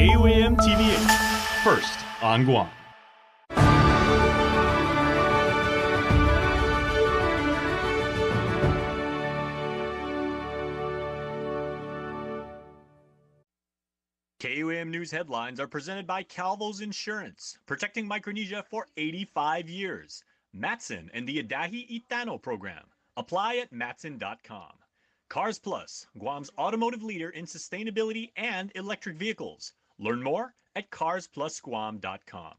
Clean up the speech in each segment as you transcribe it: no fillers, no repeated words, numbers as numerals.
KUAM TV8, first on Guam. KUAM News headlines are presented by Calvo's Insurance, protecting Micronesia for 85 years. Matson and the Adahi Itano program. Apply at matson.com. Cars Plus, Guam's automotive leader in sustainability and electric vehicles. Learn more at carsplusguam.com.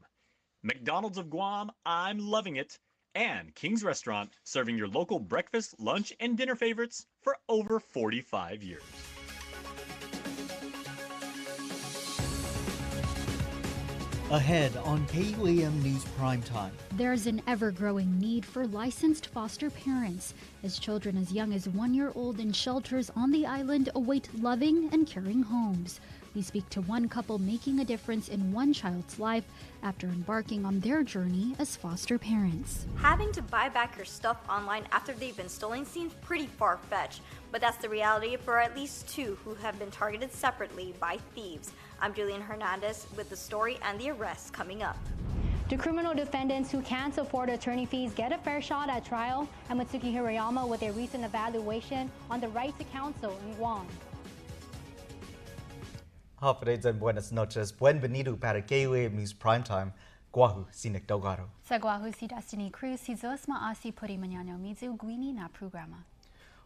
McDonald's of Guam, I'm loving it. And King's Restaurant, serving your local breakfast, lunch, and dinner favorites for over 45 years. Ahead on KUAM News Primetime. There's an ever-growing need for licensed foster parents as children as young as 1 year old in shelters on the island await loving and caring homes. We speak to one couple making a difference in one child's life after embarking on their journey as foster parents. Having to buy back your stuff online after they've been stolen seems pretty far-fetched, but that's the reality for at least two who have been targeted separately by thieves. I'm Julian Hernandez with the story and the arrests coming up. Do criminal defendants who can't afford attorney fees get a fair shot at trial? I'm Matsuki Hirayama with a recent evaluation on the right to counsel in Guam. Hafaday and buenas noches. Bienvenido para KUAM News Primetime. Guahu sinek dogaro. Sa Guahu si Destiny Cruz si Zos maasi puri mañana mizu guini na programa.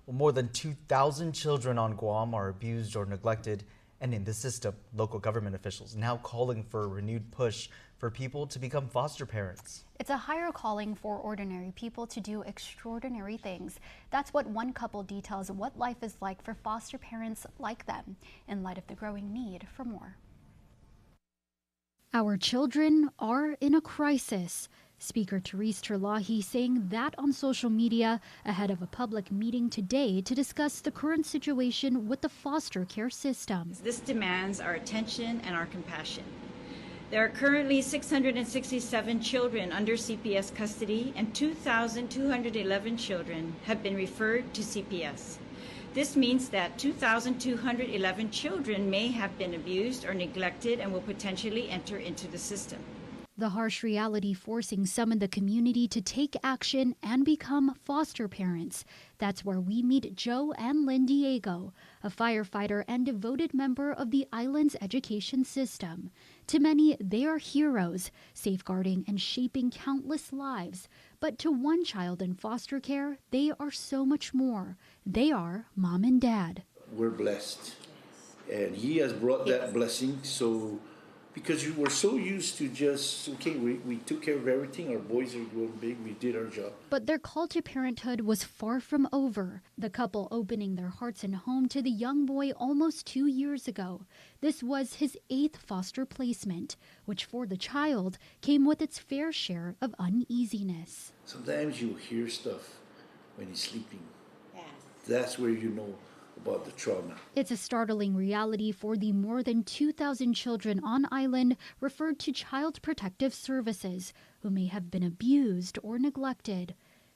Well, more than 2,000 children on Guam are abused or neglected, and in the system, local government officials now calling for a renewed push for people to become foster parents. It's a higher calling for ordinary people to do extraordinary things. That's what one couple details what life is like for foster parents like them, in light of the growing need for more. Our children are in a crisis. Speaker Therese Terlahi saying that on social media ahead of a public meeting today to discuss the current situation with the foster care system. This demands our attention and our compassion. There are currently 667 children under CPS custody and 2,211 children have been referred to CPS. This means that 2,211 children may have been abused or neglected and will potentially enter into the system. The harsh reality forcing some in the community to take action and become foster parents. That's where we meet Joe and Lynn Diego, a firefighter and devoted member of the island's education system. To many, they are heroes, safeguarding and shaping countless lives. But to one child in foster care, they are so much more. They are mom and dad. We're blessed, and he has brought that blessing. So because you were so used to just, okay, we took care of everything, our boys are growing big, we did our job. But their call to parenthood was far from over. The couple opening their hearts and home to the young boy almost 2 years ago. This was his 8th foster placement, which for the child came with its fair share of uneasiness. Sometimes you hear stuff when he's sleeping. Yes. That's where you know about the trauma. It's a startling reality for the more than 2,000 children on island referred to Child Protective Services who may have been abused or neglected.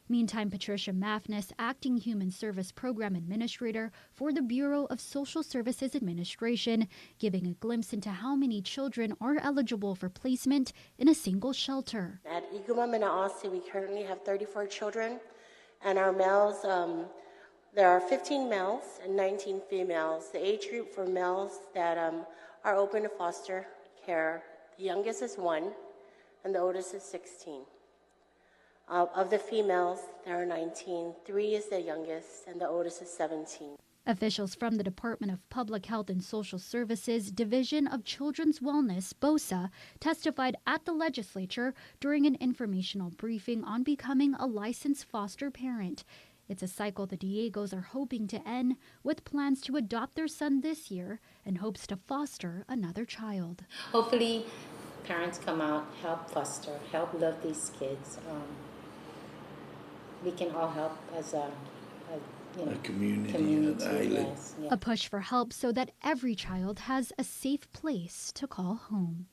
Meantime, Patricia Maffness, Acting Human Service Program Administrator for the Bureau of Social Services Administration, giving a glimpse into how many children are eligible for placement in a single shelter. At Guam and Aussie, we currently have 34 children, and our males, there are 15 males and 19 females. The age group for males that are open to foster care, the youngest is 1 and the oldest is 16. Of the females, there are 19. 3 is the youngest and the oldest is 17. Officials from the Department of Public Health and Social Services Division of Children's Wellness, BOSA, testified at the legislature during an informational briefing on becoming a licensed foster parent. It's a cycle the Diegos are hoping to end, with plans to adopt their son this year and hopes to foster another child. Hopefully, parents come out, help foster, help love these kids. We can all help as a community and island. Yes, yeah. A push for help so that every child has a safe place to call home.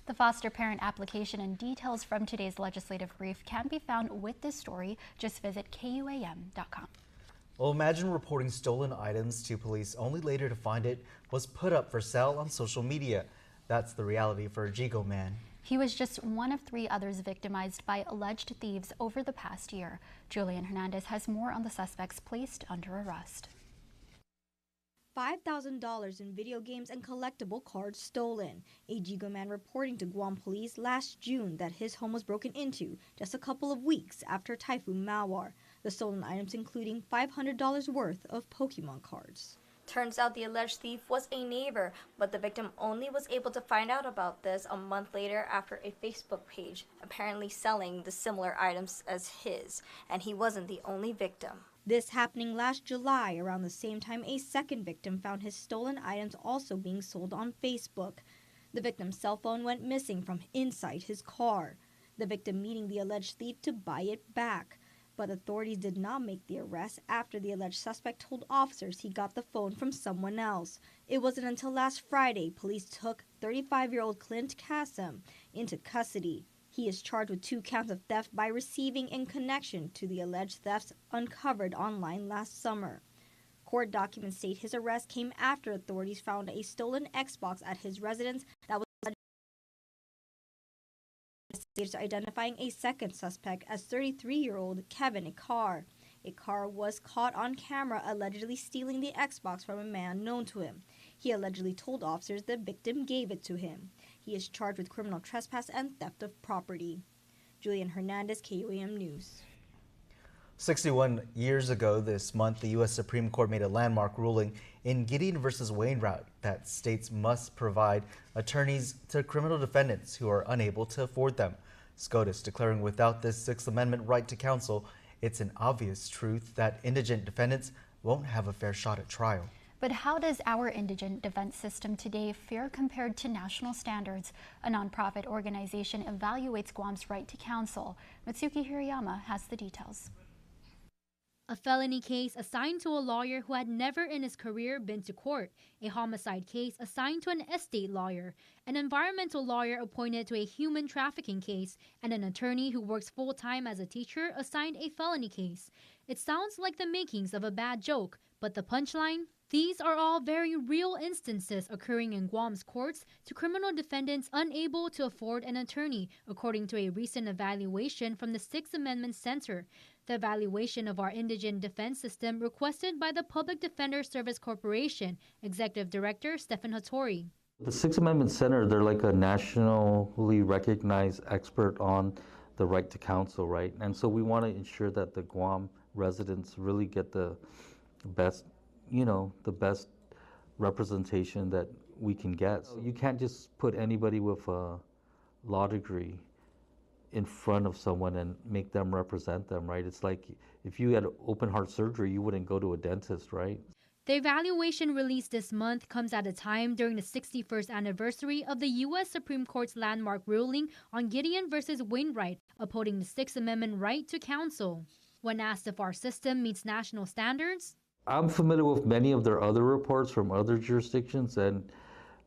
The foster parent application and details from today's legislative brief can be found with this story. Just visit KUAM.com. Well, imagine reporting stolen items to police only later to find it was put up for sale on social media. That's the reality for Jigo Man. He was just one of 3 others victimized by alleged thieves over the past year. Julian Hernandez has more on the suspects placed under arrest. $5,000 in video games and collectible cards stolen. A Jigo man reporting to Guam police last June that his home was broken into just a couple of weeks after Typhoon Mawar. The stolen items including $500 worth of Pokemon cards. Turns out the alleged thief was a neighbor, but the victim only was able to find out about this a month later after a Facebook page apparently selling the similar items as his, and he wasn't the only victim. This happening last July, around the same time a second victim found his stolen items also being sold on Facebook. The victim's cell phone went missing from inside his car. The victim meeting the alleged thief to buy it back. But authorities did not make the arrest after the alleged suspect told officers he got the phone from someone else. It wasn't until last Friday police took 35-year-old Clint Kassem into custody. He is charged with 2 counts of theft by receiving in connection to the alleged thefts uncovered online last summer. Court documents state his arrest came after authorities found a stolen Xbox at his residence that was identifying a second suspect as 33-year-old Kevin Ikar. Ikar was caught on camera allegedly stealing the Xbox from a man known to him. He allegedly told officers the victim gave it to him. He is charged with criminal trespass and theft of property. Julian Hernandez, KUAM News. 61 years ago this month, the U.S. Supreme Court made a landmark ruling in Gideon v. Wainwright that states must provide attorneys to criminal defendants who are unable to afford them. SCOTUS declaring without this Sixth Amendment right to counsel, it's an obvious truth that indigent defendants won't have a fair shot at trial. But how does our indigent defense system today fare compared to national standards? A nonprofit organization evaluates Guam's right to counsel. Mitsuki Hirayama has the details. A felony case assigned to a lawyer who had never in his career been to court, a homicide case assigned to an estate lawyer, an environmental lawyer appointed to a human trafficking case, and an attorney who works full-time as a teacher assigned a felony case. It sounds like the makings of a bad joke, but the punchline? These are all very real instances occurring in Guam's courts to criminal defendants unable to afford an attorney, according to a recent evaluation from the Sixth Amendment Center. The evaluation of our indigent defense system requested by the Public Defender Service Corporation, Executive Director Stephen Hattori. The Sixth Amendment Center, they're like a nationally recognized expert on the right to counsel, right? And so we want to ensure that the Guam residents really get the best representation that we can get. You can't just put anybody with a law degree in front of someone and make them represent them, right? It's like if you had open heart surgery, you wouldn't go to a dentist, right? The evaluation released this month comes at a time during the 61st anniversary of the U.S. Supreme Court's landmark ruling on Gideon v. Wainwright, upholding the Sixth Amendment right to counsel. When asked if our system meets national standards, I'm familiar with many of their other reports from other jurisdictions, and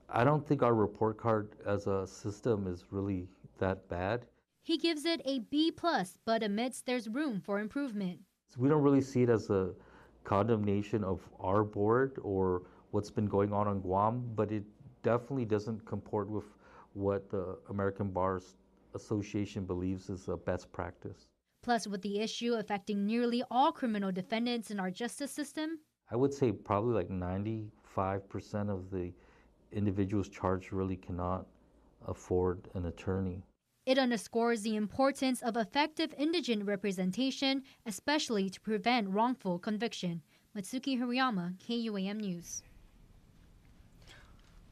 I don't think our report card as a system is really that bad. He gives it a B+, but admits there's room for improvement. We don't really see it as a condemnation of our board or what's been going on Guam, but it definitely doesn't comport with what the American Bar Association believes is a best practice. Plus, with the issue affecting nearly all criminal defendants in our justice system, I would say probably like 95% of the individuals charged really cannot afford an attorney. It underscores the importance of effective indigent representation, especially to prevent wrongful conviction. Mitsuki Hirayama, KUAM News.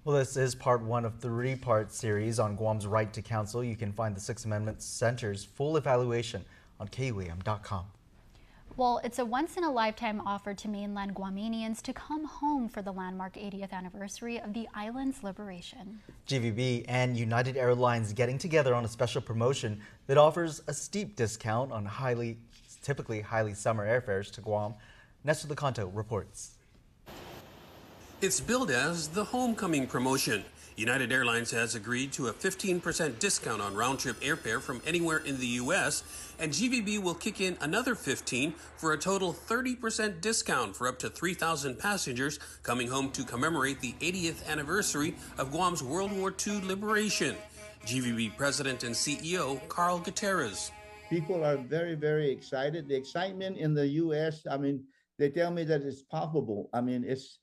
Well, this is part 1 of 3-part series on Guam's right to counsel. You can find the Sixth Amendment Center's full evaluation on KUAM.com. Well, it's a once-in-a-lifetime offer to mainland Guamanians to come home for the landmark 80th anniversary of the island's liberation. GVB and United Airlines getting together on a special promotion that offers a steep discount on typically highly summer airfares to Guam. Nestor Lecanto reports. It's billed as the homecoming promotion. United Airlines has agreed to a 15% discount on round-trip airfare from anywhere in the U.S., and GVB will kick in another 15% for a total 30% discount for up to 3,000 passengers coming home to commemorate the 80th anniversary of Guam's World War II liberation. GVB President and CEO Carl Gutierrez. People are very, very excited. The excitement in the U.S., I mean, they tell me that it's palpable. I mean, it's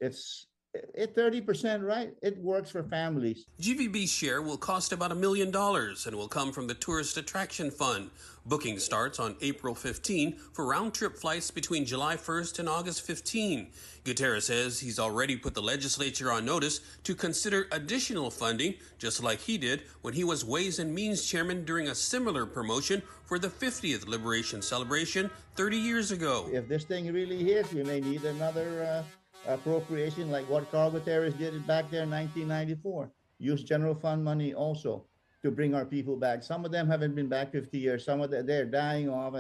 30%, right? It works for families. GVB's share will cost about $1 million and will come from the Tourist Attraction Fund. Booking starts on April 15 for round-trip flights between July 1st and August 15. Gutierrez says he's already put the legislature on notice to consider additional funding, just like he did when he was Ways and Means Chairman during a similar promotion for the 50th Liberation Celebration 30 years ago. If this thing really hits, we may need another appropriation like what Carl Gutierrez did back there in 1994. Use general fund money also to bring our people back. Some of them haven't been back 50 years. Some of them, they're dying off,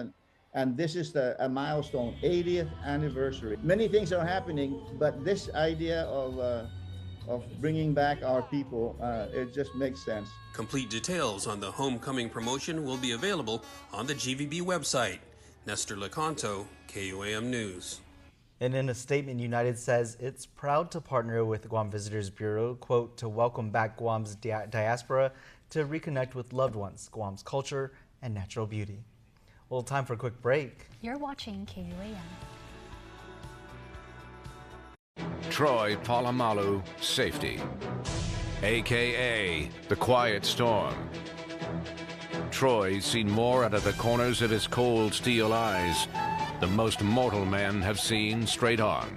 and this is a milestone, 80th anniversary. Many things are happening, but this idea of bringing back our people, it just makes sense. Complete details on the homecoming promotion will be available on the GVB website. Nestor Lecanto, KUAM News. And in a statement, United says it's proud to partner with Guam Visitors Bureau, quote, to welcome back Guam's diaspora to reconnect with loved ones, Guam's culture, and natural beauty. Well, time for a quick break. You're watching KUAM. Troy Polamalu Safety, a.k.a. the Quiet Storm. Troy's seen more out of the corners of his cold steel eyes than most mortal men have seen straight on.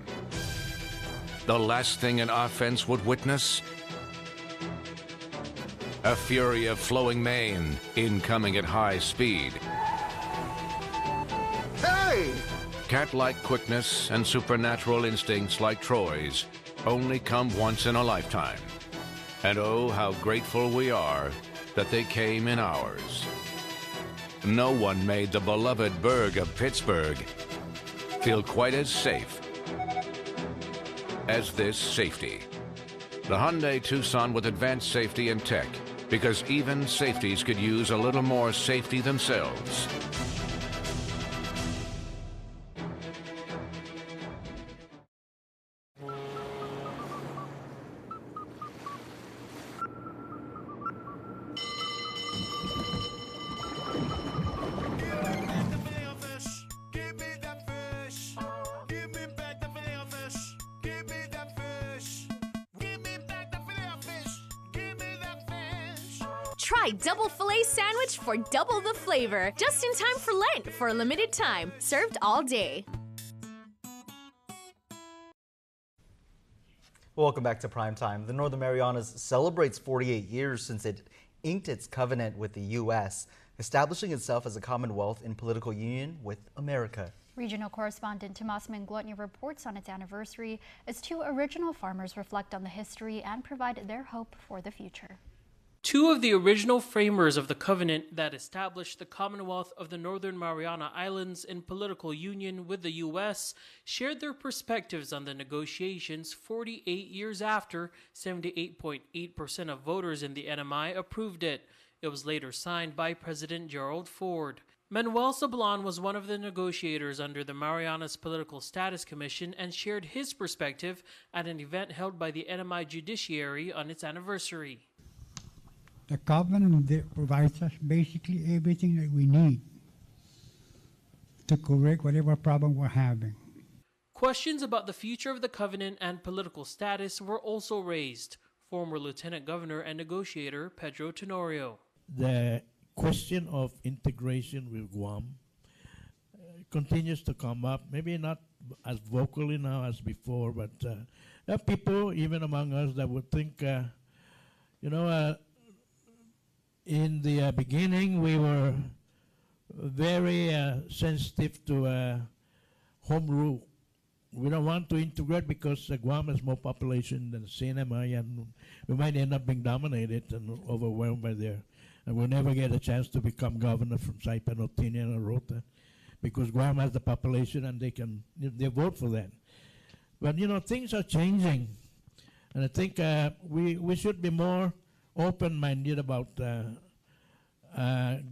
The last thing an offense would witness? A fury of flowing mane, incoming at high speed. Hey! Cat-like quickness and supernatural instincts like Troy's only come once in a lifetime. And oh, how grateful we are that they came in ours. No one made the beloved burg of Pittsburgh feel quite as safe as this safety. The Hyundai Tucson with advanced safety and tech, because even safeties could use a little more safety themselves. Try double filet sandwich for double the flavor. Just in time for Lent for a limited time. Served all day. Welcome back to Primetime. The Northern Marianas celebrates 48 years since it inked its covenant with the U.S., establishing itself as a commonwealth in political union with America. Regional correspondent Tomas Menglotny reports on its anniversary as two original farmers reflect on the history and provide their hope for the future. Two of the original framers of the covenant that established the Commonwealth of the Northern Mariana Islands in political union with the U.S. shared their perspectives on the negotiations 48 years after 78.8% of voters in the NMI approved it. It was later signed by President Gerald Ford. Manuel Sablan was one of the negotiators under the Marianas Political Status Commission and shared his perspective at an event held by the NMI Judiciary on its anniversary. The covenant provides us basically everything that we need to correct whatever problem we're having. Questions about the future of the covenant and political status were also raised. Former Lieutenant Governor and negotiator Pedro Tenorio. The question of integration with Guam continues to come up, maybe not as vocally now as before, but there are people, even among us, that would think, in the beginning, we were very sensitive to home rule. We don't want to integrate because Guam has more population than CNMI, and we might end up being dominated and overwhelmed by there. And we'll never get a chance to become governor from Saipan or Tinian or Rota because Guam has the population and they vote for that. But, things are changing. And I think we should be more open-minded about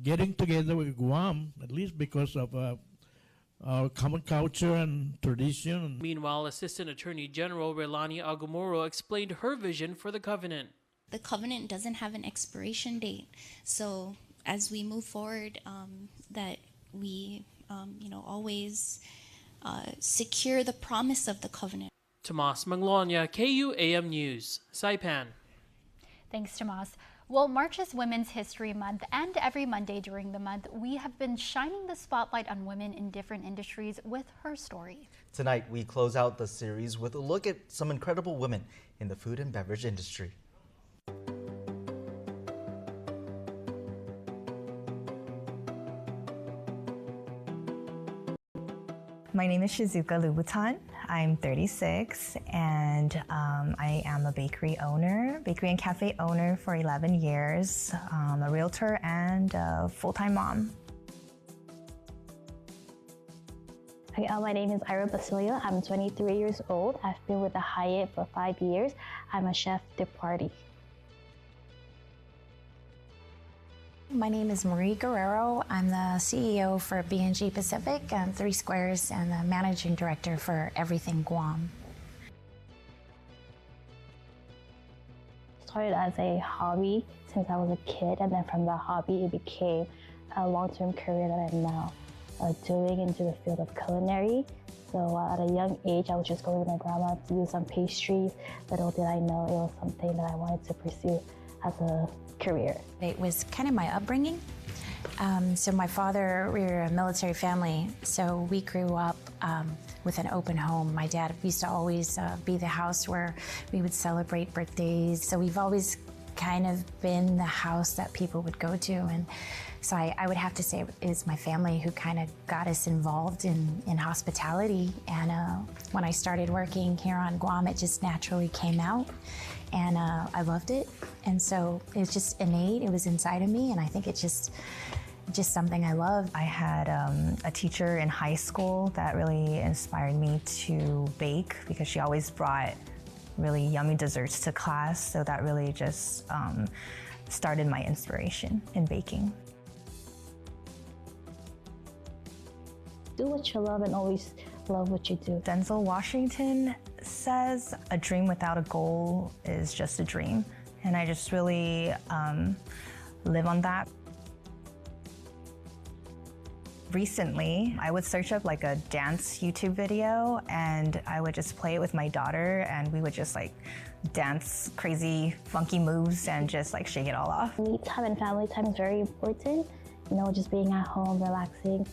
getting together with Guam, at least because of our common culture and tradition. Meanwhile, Assistant Attorney General Relani Agumuro explained her vision for the covenant. The covenant doesn't have an expiration date, so as we move forward, that we, always secure the promise of the covenant. Tomas Manglonia, KUAM News, Saipan. Thanks, Tomas. Well, March is Women's History Month, and every Monday during the month, we have been shining the spotlight on women in different industries with her story. Tonight, we close out the series with a look at some incredible women in the food and beverage industry. My name is Shizuka Louboutin. I'm 36 and I am a bakery and cafe owner for 11 years, a realtor and a full-time mom. Hi, my name is Ira Basilio. I'm 23 years old. I've been with the Hyatt for 5 years. I'm a chef de partie. My name is Marie Guerrero. I'm the CEO for B&G Pacific and Three Squares and the managing director for everything Guam. Started as a hobby since I was a kid, and then from that hobby it became a long-term career that I'm now doing into the field of culinary. So at a young age, I would just go with my grandma to do some pastries. Little did I know it was something that I wanted to pursue as a career. It was kind of my upbringing. So my father, we were a military family, so we grew up with an open home. My dad used to always be the house where we would celebrate birthdays. So we've always kind of been the house that people would go to. And so I would have to say it's my family who kind of got us involved in hospitality. And when I started working here on Guam, it just naturally came out. And I loved it. And so it was just innate, it was inside of me, and I think it's just something I love. I had a teacher in high school that really inspired me to bake because she always brought really yummy desserts to class, so that really just started my inspiration in baking. Do what you love and always love what you do. Denzel Washington says, a dream without a goal is just a dream. And I just really live on that. Recently, I would search up like a dance YouTube video and I would just play it with my daughter and we would just like dance crazy funky moves and just like shake it all off. Me time and family time is very important. You know, just being at home, relaxing,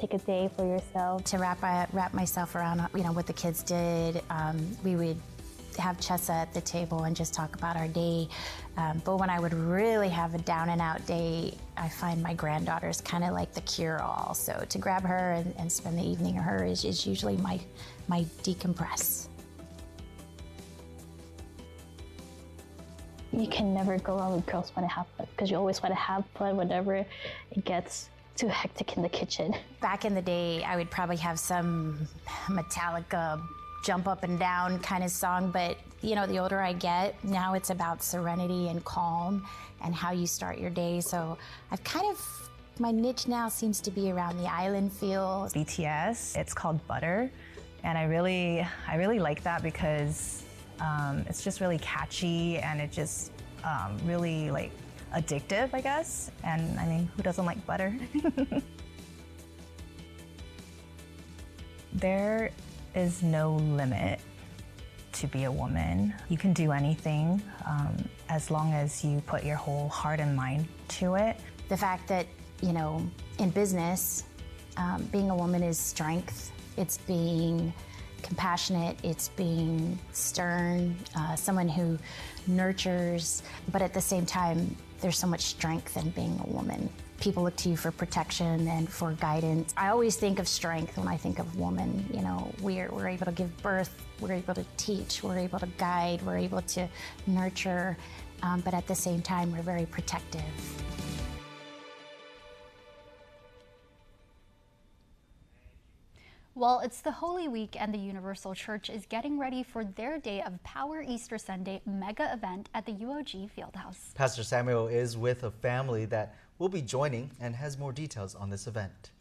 take a day for yourself. To wrap myself around, what the kids did, we would have chessa at the table and just talk about our day. But when I would really have a down and out day, I find my granddaughter's kind of like the cure-all. So to grab her and spend the evening with her is usually my decompress. You can never go wrong with girls want to have fun because you always want to have fun whenever it gets too hectic in the kitchen. Back in the day, I would probably have some Metallica jump up and down kind of song, but the older I get, now it's about serenity and calm and how you start your day. So my niche now seems to be around the island feel. BTS, it's called Butter, and I really like that because it's just really catchy and it just really like addictive, I guess. And I mean, who doesn't like butter? There is no limit to be a woman. You can do anything as long as you put your whole heart and mind to it. The fact that, in business, being a woman is strength. It's being compassionate, it's being stern, someone who nurtures, but at the same time, there's so much strength in being a woman. People look to you for protection and for guidance. I always think of strength when I think of woman. We're able to give birth, we're able to teach, we're able to guide, we're able to nurture, but at the same time, we're very protective. Well, it's the Holy Week and the Universal Church is getting ready for their Day of Power Easter Sunday mega event at the UOG Fieldhouse. Pastor Samuel is with a family that will be joining and has more details on this event.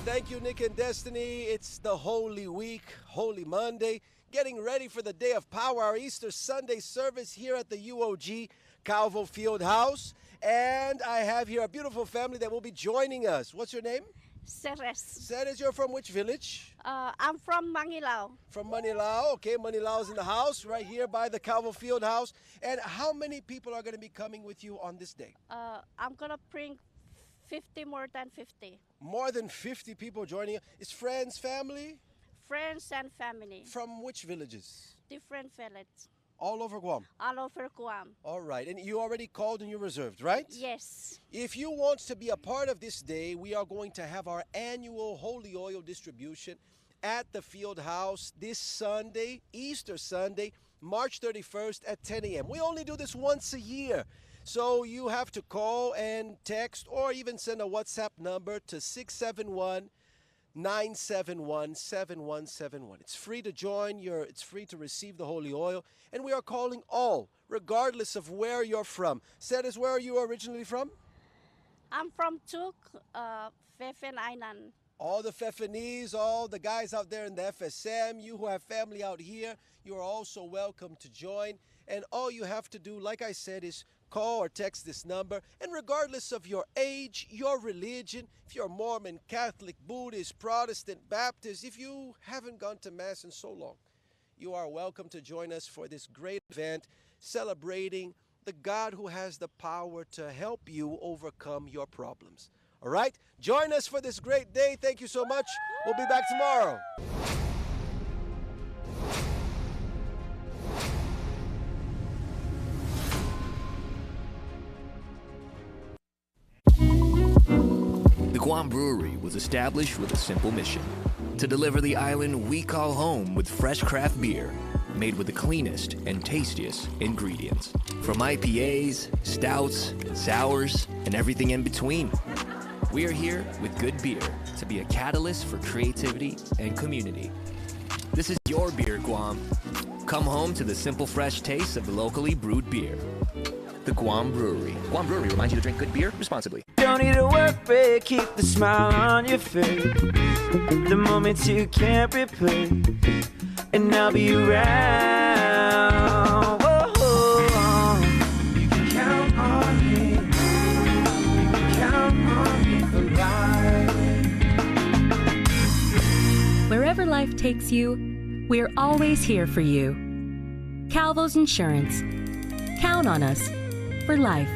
Thank you, Nick and Destiny. It's the Holy Week, Holy Monday, getting ready for the Day of Power, our Easter Sunday service here at the UOG Calvo Fieldhouse. And I have here a beautiful family that will be joining us. What's your name? Ceres. Ceres, you're from which village? I'm from Manilao. From Manilao. Okay, Manilao is in the house right here by the Calvo Fieldhouse. And how many people are going to be coming with you on this day? I'm going to bring 50, more than 50. More than 50 people joining you. Is friends, family? Friends and family. From which villages? Different villages. All over Guam? All over Guam. All right. And you already called and you reserved, right? Yes. If you want to be a part of this day, we are going to have our annual holy oil distribution at the field house this Sunday, Easter Sunday, March 31st at 10 a.m. We only do this once a year. So you have to call and text or even send a WhatsApp number to 671-971-7171. It's free to join, it's free to receive the holy oil, and we are calling all, regardless of where you're from. Ceres, where are you originally from? I'm from Tuk, Fefen Island. All the Fefenese, all the guys out there in the FSM, you who have family out here, you are also welcome to join. And all you have to do, like I said, is call or text this number. And regardless of your age, your religion, if you're Mormon, Catholic, Buddhist, Protestant, Baptist, if you haven't gone to Mass in so long, you are welcome to join us for this great event celebrating the God who has the power to help you overcome your problems. All right? Join us for this great day. Thank you so much. We'll be back tomorrow. The Guam Brewery was established with a simple mission: to deliver the island we call home with fresh craft beer made with the cleanest and tastiest ingredients. From IPAs, stouts, sours, and everything in between. We are here with good beer to be a catalyst for creativity and community. This is your beer, Guam. Come home to the simple, fresh taste of locally brewed beer. The Guam Brewery. Guam Brewery reminds you to drink good beer responsibly. Don't need a work break, keep the smile on your face. The moments you can't replace, and I'll be around. Whoa. You can count on me. You can count on me for life. Wherever life takes you, we're always here for you. Calvo's Insurance. Count on us for life.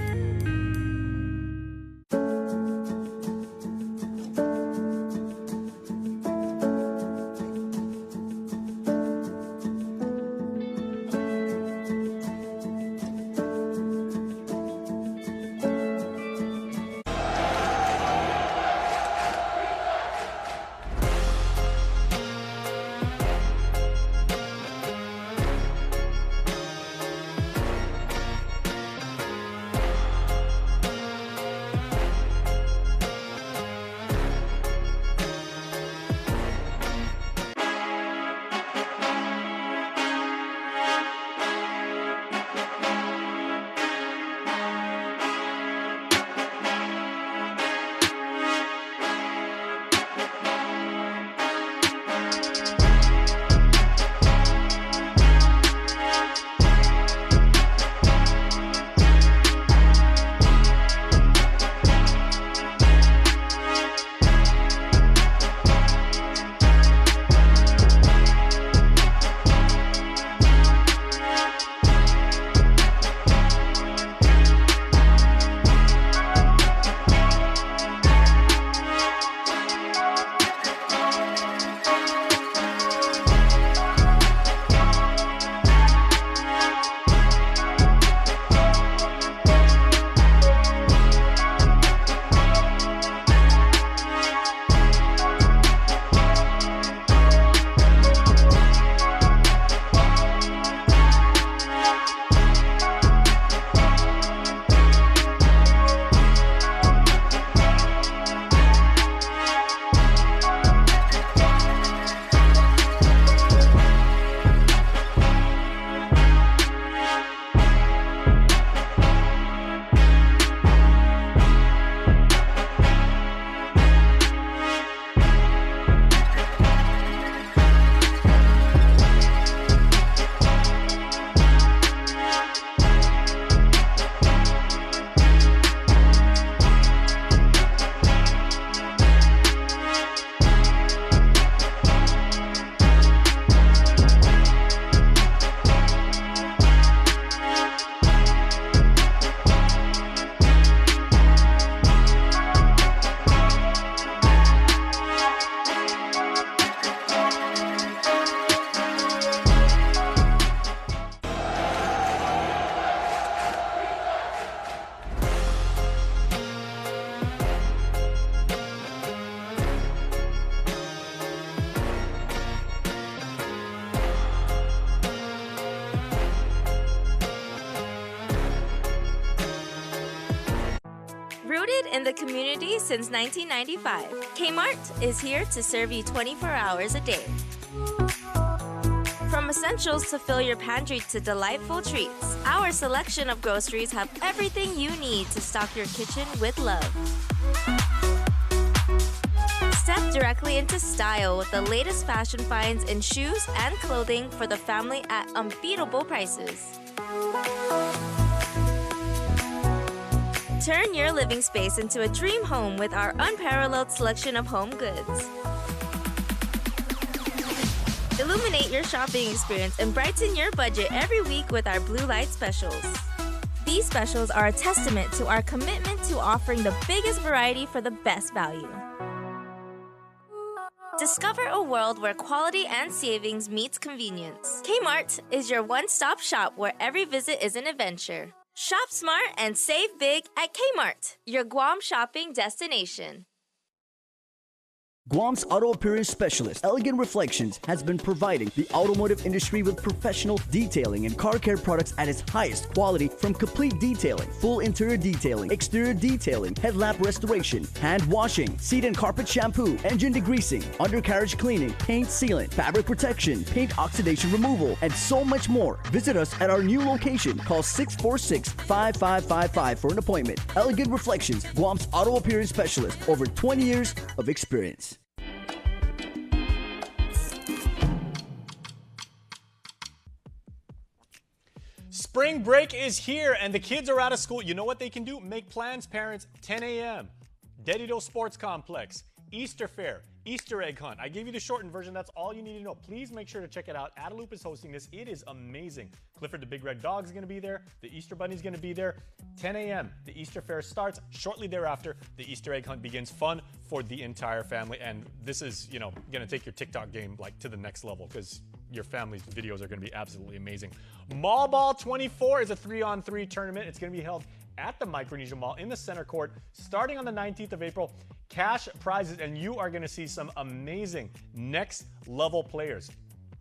in the community since 1995. Kmart is here to serve you 24 hours a day. From essentials to fill your pantry to delightful treats, our selection of groceries have everything you need to stock your kitchen with love. Step directly into style with the latest fashion finds in shoes and clothing for the family at unbeatable prices. Turn your living space into a dream home with our unparalleled selection of home goods. Illuminate your shopping experience and brighten your budget every week with our blue light specials. These specials are a testament to our commitment to offering the biggest variety for the best value. Discover a world where quality and savings meets convenience. Kmart is your one-stop shop where every visit is an adventure. Shop smart and save big at Kmart, your Guam shopping destination. Guam's auto appearance specialist, Elegant Reflections, has been providing the automotive industry with professional detailing and car care products at its highest quality, from complete detailing, full interior detailing, exterior detailing, headlamp restoration, hand washing, seat and carpet shampoo, engine degreasing, undercarriage cleaning, paint sealant, fabric protection, paint oxidation removal, and so much more. Visit us at our new location. Call 646-5555 for an appointment. Elegant Reflections, Guam's auto appearance specialist, over 20 years of experience. Spring break is here and the kids are out of school. You know what they can do? Make plans, parents. 10 a.m. Dedido Sports Complex, Easter Fair, Easter egg hunt. I gave you the shortened version. That's all you need to know. Please make sure to check it out. Adelup is hosting this. It is amazing. Clifford the Big Red Dog is going to be there. The Easter Bunny is going to be there. 10 a.m. The Easter Fair starts. Shortly thereafter, the Easter egg hunt begins. Fun for the entire family. And this is, going to take your TikTok game to the next level, because your family's videos are going to be absolutely amazing. Mall Ball 24 is a 3-on-3 tournament. It's going to be held at the Micronesia Mall in the center court starting on the 19th of April. Cash prizes, and you are going to see some amazing next level players.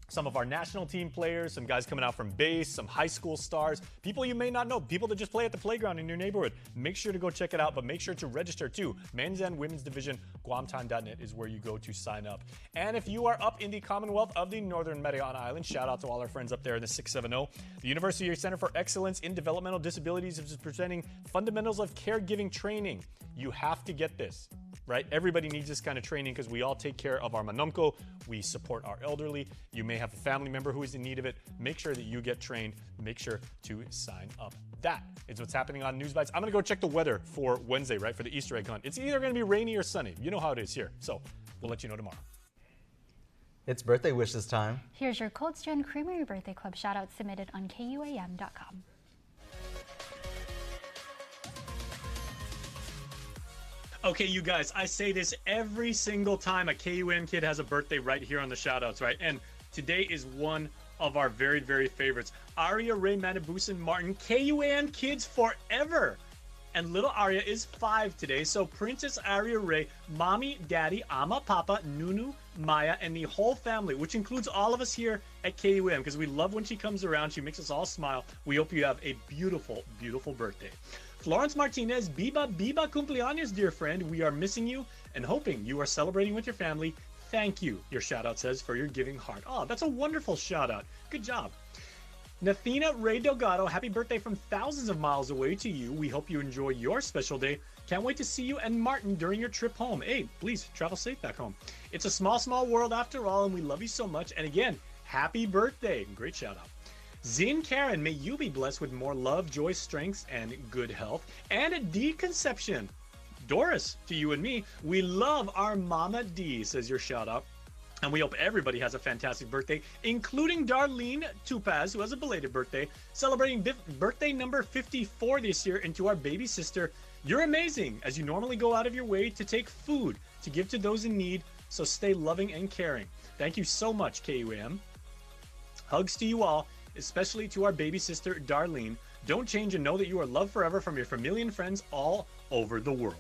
Some of our national team players, some guys coming out from base, some high school stars, people you may not know, people that just play at the playground in your neighborhood. Make sure to go check it out, but make sure to register too. Men's and women's division, guamtime.net is where you go to sign up. And if you are up in the Commonwealth of the Northern Mariana Islands, shout out to all our friends up there in the 670. The University Center for Excellence in Developmental Disabilities is presenting Fundamentals of Caregiving Training. You have to get this, right? Everybody needs this kind of training because we all take care of our manomko. We support our elderly. You may have a family member who is in need of it. Make sure that you get trained. Make sure to sign up. That is what's happening on News Bites. I'm going to go check the weather for Wednesday, right, for the Easter egg hunt. It's either going to be rainy or sunny. You know how it is here. So we'll let you know tomorrow. It's birthday wishes time. Here's your Cold Stone Creamery Birthday Club shout-out submitted on KUAM.com. Okay, you guys, I say this every single time a KUAM kid has a birthday right here on the shoutouts, right? And today is one of our very, very favorites. Aria Ray Manabusan Martin, KUAM kids forever. And little Aria is 5 today. So Princess Aria Ray, mommy, daddy, ama, papa, Nunu, Maya, and the whole family, which includes all of us here at KUAM, because we love when she comes around. She makes us all smile. We hope you have a beautiful, beautiful birthday. Florence Martinez, Biba cumpleaños, dear friend. We are missing you and hoping you are celebrating with your family. Thank you, your shout out says, for your giving heart. Oh, that's a wonderful shout out. Good job. Nathina Ray Delgado, happy birthday from thousands of miles away to you. We hope you enjoy your special day. Can't wait to see you and Martin during your trip home. Hey, please travel safe back home. It's a small, small world after all, and we love you so much. And again, happy birthday. Great shout out. Zin Karen, may you be blessed with more love, joy, strength, and good health, and a D conception. Doris, to you and me, we love our Mama D, says your shout out. And we hope everybody has a fantastic birthday, including Darlene Tupaz, who has a belated birthday, celebrating birthday number 54 this year, and to our baby sister. You're amazing, as you normally go out of your way to take food to give to those in need, so stay loving and caring. Thank you so much, KUAM. Hugs to you all, especially to our baby sister, Darlene. Don't change and know that you are loved forever from your family and friends all over the world.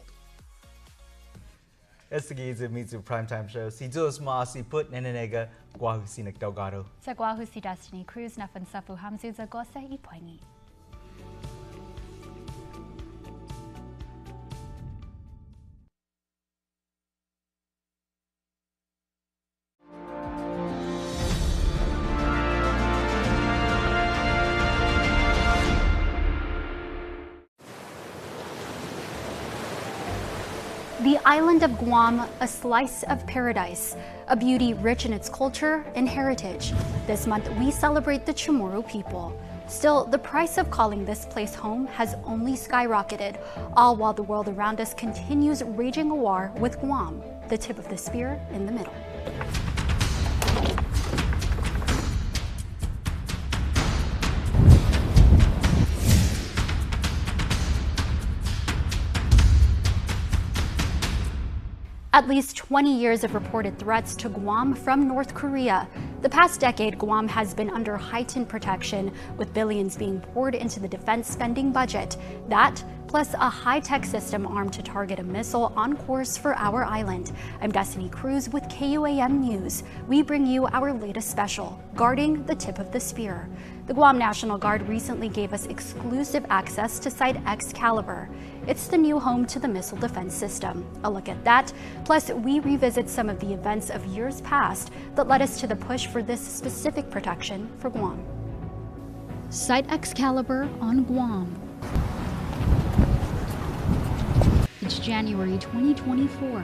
It's the Giza Mitsu Primetime Show. Si Jules Maasi put Nenenega Guahusinik Delgado. Sa Guahusi Destiny Cruz na Fansafu Hamzu za Gosa Ipoingi. island of Guam, a slice of paradise, a beauty rich in its culture and heritage. This month, we celebrate the Chamorro people. Still, the price of calling this place home has only skyrocketed, all while the world around us continues raging a war with Guam, the tip of the spear in the middle. At least 20 years of reported threats to Guam from North Korea. The past decade, Guam has been under heightened protection, with billions being poured into the defense spending budget. That, plus a high-tech system armed to target a missile on course for our island. I'm Destiny Cruz with KUAM News. We bring you our latest special, Guarding the Tip of the Spear. The Guam National Guard recently gave us exclusive access to site Xcalibur. It's the new home to the missile defense system. A look at that, plus we revisit some of the events of years past that led us to the push for this specific protection for Guam. Site Xcalibur on Guam. It's January 2024.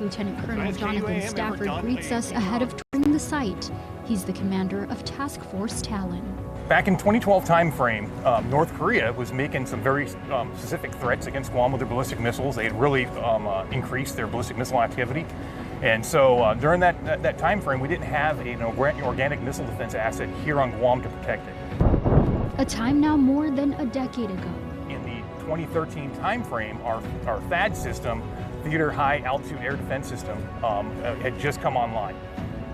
Lieutenant Colonel Jonathan Stafford greets us ahead of touring the site. He's the commander of Task Force Talon. Back in 2012 timeframe, North Korea was making some very specific threats against Guam with their ballistic missiles. They had really increased their ballistic missile activity. And so during that time frame, we didn't have an organic missile defense asset here on Guam to protect it. A time now more than a decade ago. In the 2013 timeframe, our THAAD system, Theater High Altitude Air Defense System, had just come online.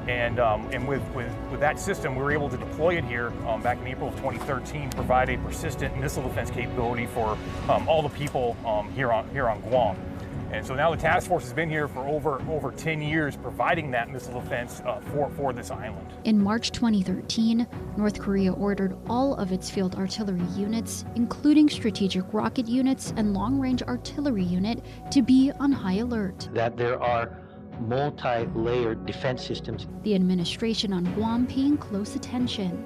And with that system, we were able to deploy it here back in April of 2013, provide a persistent missile defense capability for all the people here on Guam. And so now the task force has been here for over 10 years, providing that missile defense for this island. In March 2013, North Korea ordered all of its field artillery units, including strategic rocket units and long-range artillery unit, to be on high alert. That there are multi-layered defense systems. The administration on Guam paying close attention.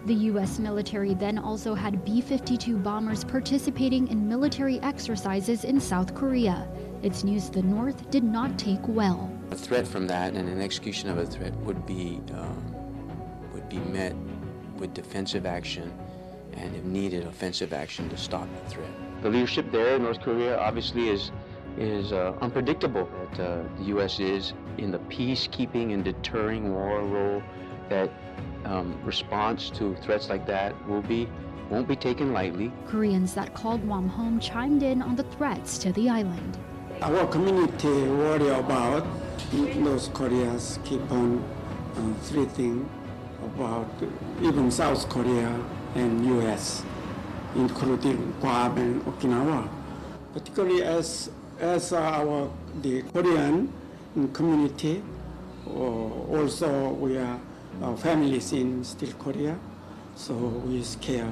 The U.S. military then also had B-52 bombers participating in military exercises in South Korea. It's news the North did not take well. A threat from that and an execution of a threat would be met with defensive action and, if needed, offensive action to stop the threat. The leadership there in North Korea obviously is unpredictable. That the U.S. is in the peacekeeping and deterring war role. That response to threats like that won't be taken lightly. Koreans that call Guam home chimed in on the threats to the island. Our community worry about North Korea's keep on threatening about even South Korea and U.S., including Guam and Okinawa, particularly as the Korean community. Also, we are families in still Korea, so we scare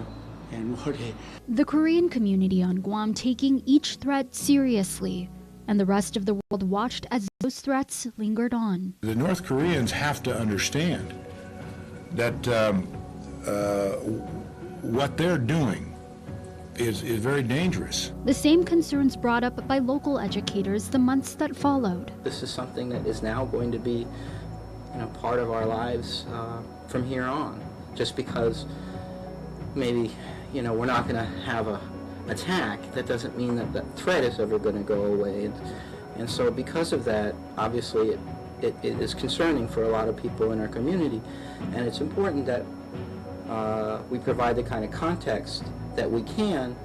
and worry. The Korean community on Guam taking each threat seriously, and the rest of the world watched as those threats lingered on. The North Koreans have to understand that what they're doing is very dangerous. The same concerns brought up by local educators the months that followed. This is something that is now going to be part of our lives from here on. Just because maybe we're not going to have an attack, that doesn't mean that that threat is ever going to go away. And so because of that, obviously it is concerning for a lot of people in our community. And it's important that we provide the kind of context that we can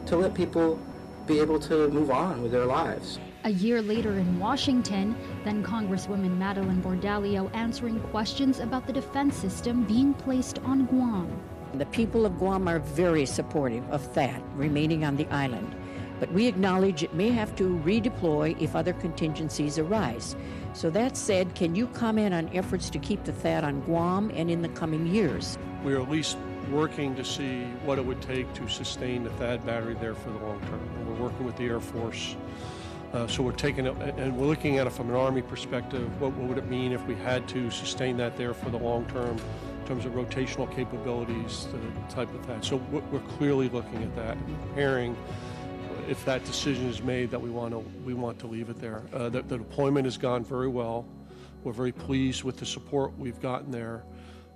to let people be able to move on with their lives. A year later in Washington, then Congresswoman Madeline Bordalio answering questions about the defense system being placed on Guam. The people of Guam are very supportive of THAAD remaining on the island, but we acknowledge it may have to redeploy if other contingencies arise. So that said, can you comment on efforts to keep the THAAD on Guam and in the coming years? We're at least working to see what it would take to sustain the THAAD battery there for the long term. And we're working with the Air Force. So we're taking it, and we're looking at it from an Army perspective. What would it mean if we had to sustain that there for the long term in terms of rotational capabilities, the type of that. So we're clearly looking at that and preparing if that decision is made that we want to leave it there. The deployment has gone very well. We're very pleased with the support we've gotten there.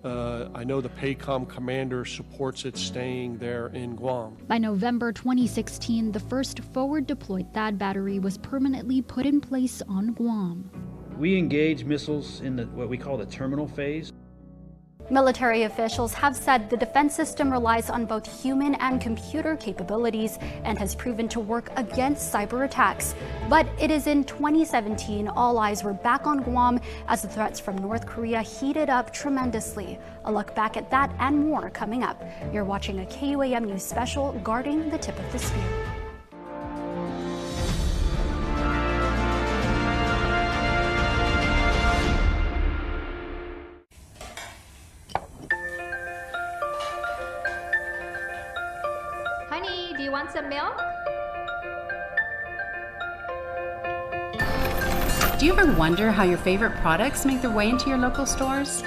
I know the PACOM commander supports it staying there in Guam. By November 2016, the first forward-deployed THAAD battery was permanently put in place on Guam. We engage missiles in what we call the terminal phase. Military officials have said the defense system relies on both human and computer capabilities and has proven to work against cyber attacks. But it is in 2017 all eyes were back on Guam as the threats from North Korea heated up tremendously. A look back at that and more coming up. You're watching a KUAM News special, Guarding the Tip of the Spear. Honey, do you want some milk? Do you ever wonder how your favorite products make their way into your local stores?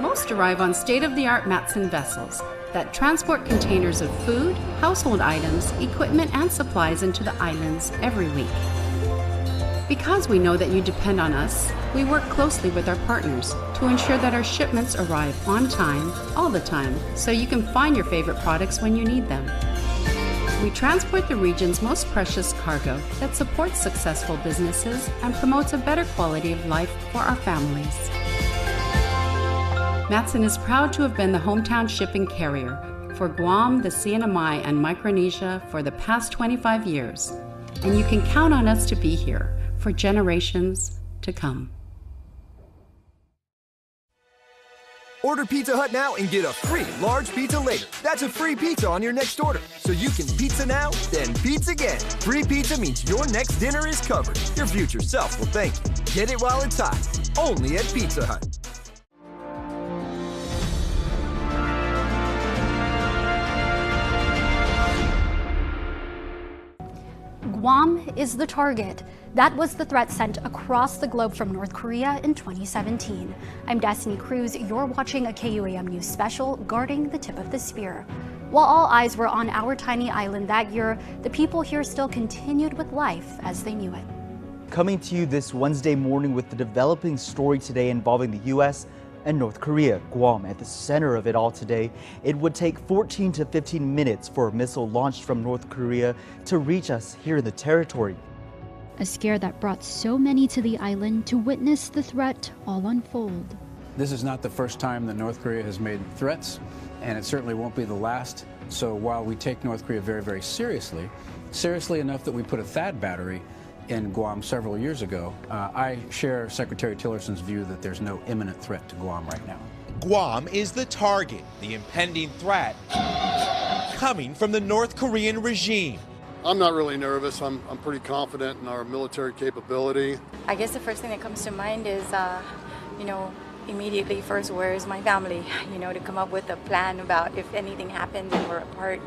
Most arrive on state-of-the-art Matson vessels that transport containers of food, household items, equipment, and supplies into the islands every week. Because we know that you depend on us, we work closely with our partners to ensure that our shipments arrive on time, all the time, so you can find your favorite products when you need them. We transport the region's most precious cargo that supports successful businesses and promotes a better quality of life for our families. Matson is proud to have been the hometown shipping carrier for Guam, the CNMI, and Micronesia for the past 25 years, and you can count on us to be here for generations to come. Order Pizza Hut now and get a free large pizza later. That's a free pizza on your next order. So you can pizza now, then pizza again. Free pizza means your next dinner is covered. Your future self will thank you. Get it while it's hot. Only at Pizza Hut. Guam is the target. That was the threat sent across the globe from North Korea in 2017. I'm Destiny Cruz. You're watching a KUAM News special, Guarding the Tip of the Spear. While all eyes were on our tiny island that year, the people here still continued with life as they knew it. Coming to you this Wednesday morning with the developing story today involving the U.S. and North Korea, Guam at the center of it all today. It would take 14 to 15 minutes for a missile launched from North Korea to reach us here in the territory. A scare that brought so many to the island to witness the threat all unfold. This is not the first time that North Korea has made threats, and it certainly won't be the last. So while we take North Korea very, very seriously, seriously enough that we put a THAAD battery in Guam several years ago, I share Secretary Tillerson's view that there's no imminent threat to Guam right now. Guam is the target, the impending threat coming from the North Korean regime. I'm not really nervous. I'm pretty confident in our military capability. I guess the first thing that comes to mind is, immediately first, where is my family? To come up with a plan about if anything happens and we're apart,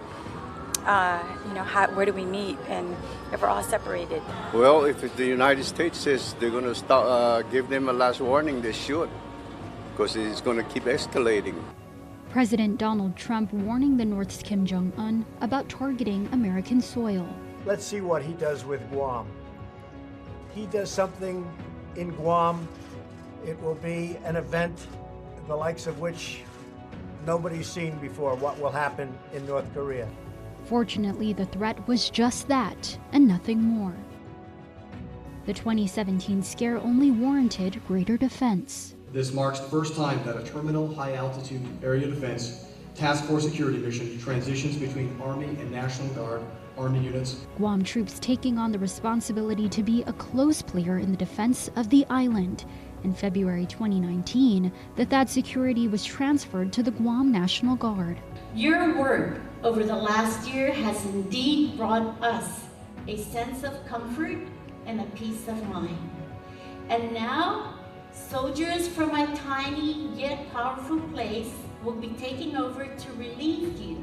where do we meet and if we're all separated? Well, if the United States says they're going to give them a last warning, they should, because it's going to keep escalating. President Donald Trump warning the North's Kim Jong-un about targeting American soil. Let's see what he does with Guam. He does something in Guam, it will be an event the likes of which nobody's seen before, what will happen in North Korea. Fortunately, the threat was just that and nothing more. The 2017 scare only warranted greater defense. This marks the first time that a terminal high-altitude area defense task force security mission transitions between Army and National Guard Army units. Guam troops taking on the responsibility to be a close player in the defense of the island. In February 2019, the THAAD security was transferred to the Guam National Guard. Your work over the last year has indeed brought us a sense of comfort and a peace of mind. And now, soldiers from a tiny yet powerful place will be taking over to relieve you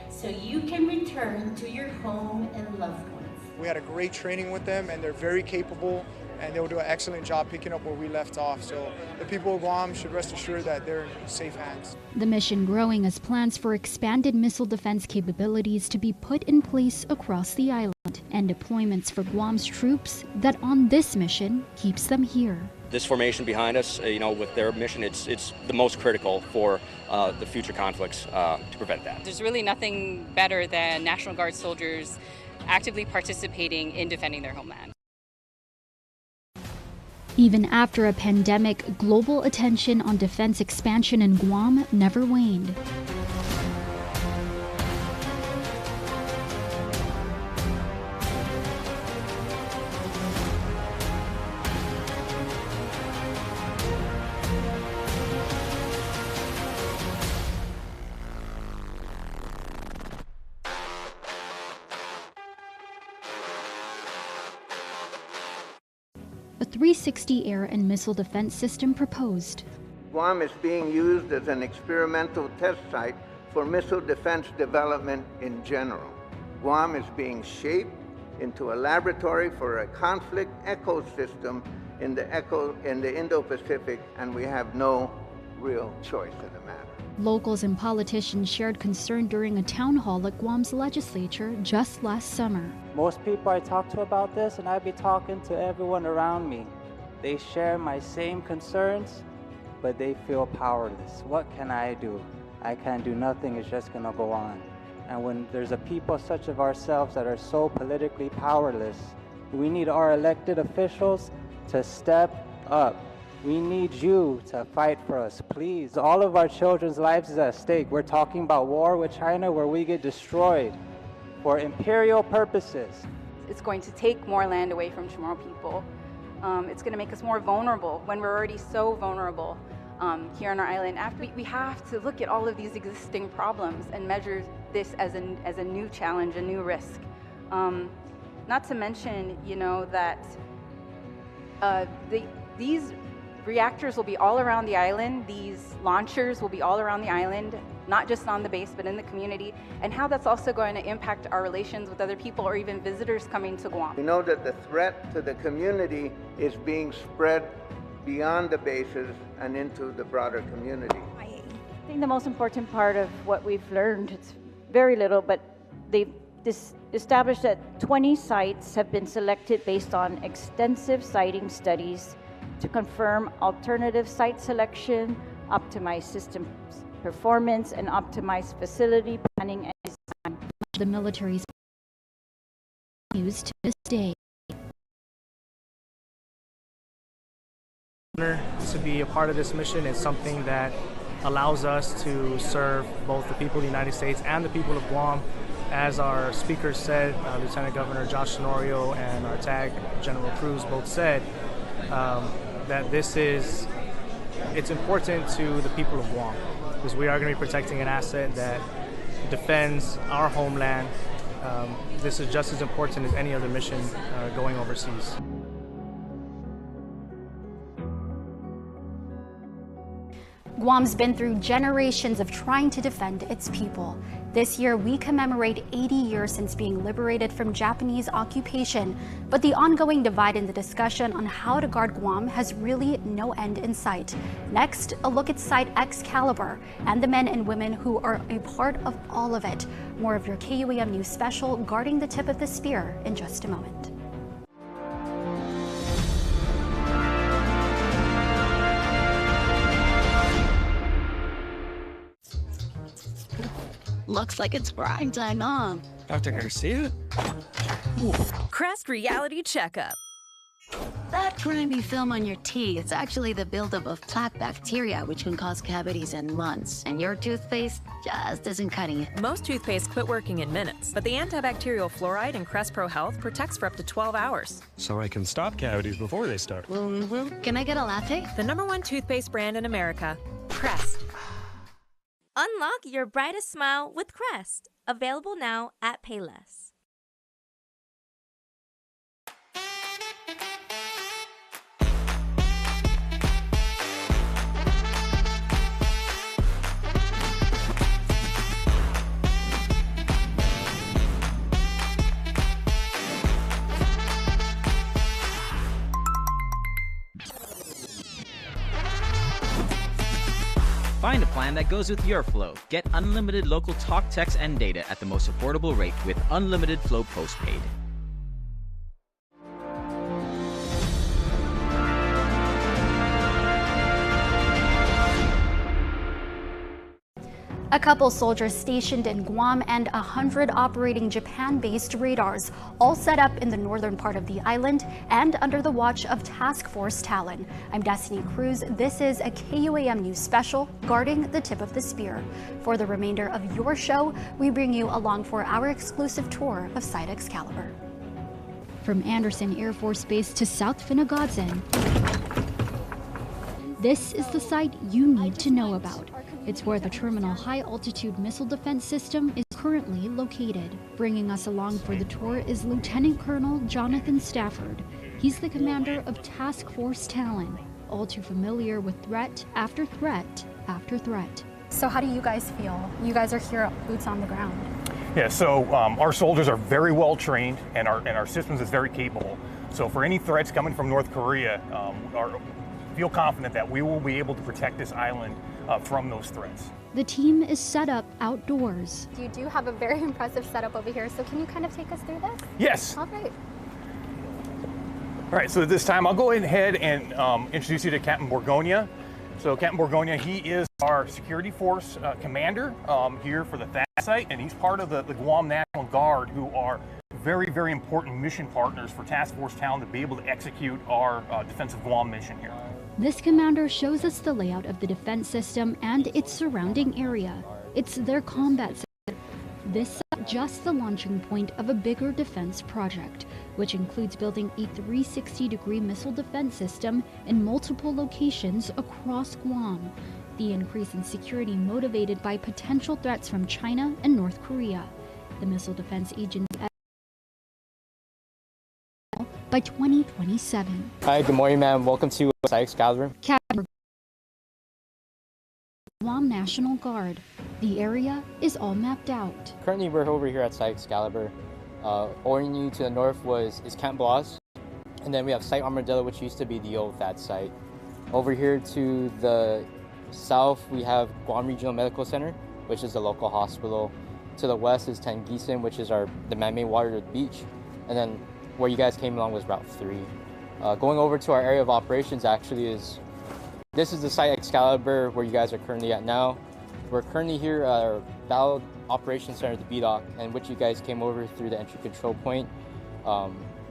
so you can return to your home and loved ones. We had a great training with them and they're very capable and they'll do an excellent job picking up where we left off. So the people of Guam should rest assured that they're in safe hands. The mission growing as plans for expanded missile defense capabilities to be put in place across the island, and deployments for Guam's troops that on this mission keeps them here. This formation behind us, with their mission, it's the most critical for the future conflicts to prevent that. There's really nothing better than National Guard soldiers actively participating in defending their homeland. Even after a pandemic, global attention on defense expansion in Guam never waned. A 360 air and missile defense system proposed. Guam is being used as an experimental test site for missile defense development in general. Guam is being shaped into a laboratory for a conflict ecosystem in the Indo-Pacific, and we have no real choice in the matter. Locals and politicians shared concern during a town hall at Guam's legislature just last summer. Most people I talk to about this, and I'd be talking to everyone around me. They share my same concerns, but they feel powerless. What can I do? I can't do nothing, it's just gonna go on. And when there's a people such of ourselves that are so politically powerless, we need our elected officials to step up. We need you to fight for us, please. All of our children's lives is at stake. We're talking about war with China where we get destroyed for imperial purposes. It's going to take more land away from Chamorro people. It's going to make us more vulnerable when we're already so vulnerable here on our island. We have to look at all of these existing problems and measure this as a new challenge, a new risk. Not to mention, that these reactors will be all around the island. These launchers will be all around the island, not just on the base, but in the community, and how that's also going to impact our relations with other people or even visitors coming to Guam. We know that the threat to the community is being spread beyond the bases and into the broader community. I think the most important part of what we've learned, it's very little, but they've established that 20 sites have been selected based on extensive siting studies to confirm alternative site selection, optimize system performance, and optimize facility planning and design. The military's used to this day. To be a part of this mission is something that allows us to serve both the people of the United States and the people of Guam. As our speakers said, Lieutenant Governor Josh Tenorio and our TAG General Cruz both said, that it's important to the people of Guam, because we are going to be protecting an asset that defends our homeland. This is just as important as any other mission going overseas. Guam's been through generations of trying to defend its people. This year, we commemorate 80 years since being liberated from Japanese occupation, but the ongoing divide in the discussion on how to guard Guam has really no end in sight. Next, a look at site Xcalibur and the men and women who are a part of all of it. More of your KUAM News special, Guarding the Tip of the Spear, in just a moment. Looks like it's prime time on. Dr. Garcia? Crest Reality Checkup. That grimy film on your teeth, it's actually the buildup of plaque bacteria, which can cause cavities in months. And your toothpaste just isn't cutting it. Most toothpaste quit working in minutes, but the antibacterial fluoride in Crest Pro Health protects for up to 12 hours. So I can stop cavities before they start. Can I get a latte? The #1 toothpaste brand in America, Crest. Unlock your brightest smile with Crest. Available now at Payless. Find a plan that goes with your flow. Get unlimited local talk, text, and data at the most affordable rate with Unlimited Flow Postpaid. A couple soldiers stationed in Guam and 100 operating Japan-based radars, all set up in the northern part of the island and under the watch of Task Force Talon. I'm Destiny Cruz. This is a KUAM News special, Guarding the Tip of the Spear. For the remainder of your show, we bring you along for our exclusive tour of Site Xcalibur. From Andersen Air Force Base to South Finnegodzen, this is the site you need to know about. It's where the Terminal High Altitude Missile Defense System is currently located. Bringing us along for the tour is Lieutenant Colonel Jonathan Stafford. He's the commander of Task Force Talon, all too familiar with threat after threat after threat. So how do you guys feel? You guys are here, boots on the ground. Yeah, so our soldiers are very well trained, and our systems is very capable. So for any threats coming from North Korea, feel confident that we will be able to protect this island from those threats. The team is set up outdoors. You do have a very impressive setup over here, so can you kind of take us through this? Yes. All right. All right, so at this time, I'll go ahead and introduce you to Captain Borgonia. So Captain Borgonia, he is our security force commander here for the THAAD site, and he's part of the Guam National Guard, who are very, very important mission partners for Task Force Talon to be able to execute our defensive Guam mission here. This commander shows us the layout of the defense system and its surrounding area. It's their combat system. This is just the launching point of a bigger defense project, which includes building a 360-degree missile defense system in multiple locations across Guam. The increase in security motivated by potential threats from China and North Korea. The Missile Defense Agency by 2027. Hi, good morning, ma'am. Welcome to Site Xcalibur. Captain Guam National Guard. The area is all mapped out. Currently, we're over here at Site Xcalibur. Orienting you to the north is Camp Blas, and then we have Site Armadillo, which used to be the old THAAD site. Over here to the south, we have Guam Regional Medical Center, which is the local hospital. To the west is Tengisan, which is the man-made watered beach, and then where you guys came along was Route 3. Going over to our area of operations this is the Site Xcalibur where you guys are currently at now. We're currently here at our Battle Operations Center, the BDOC, and which you guys came over through the entry control point.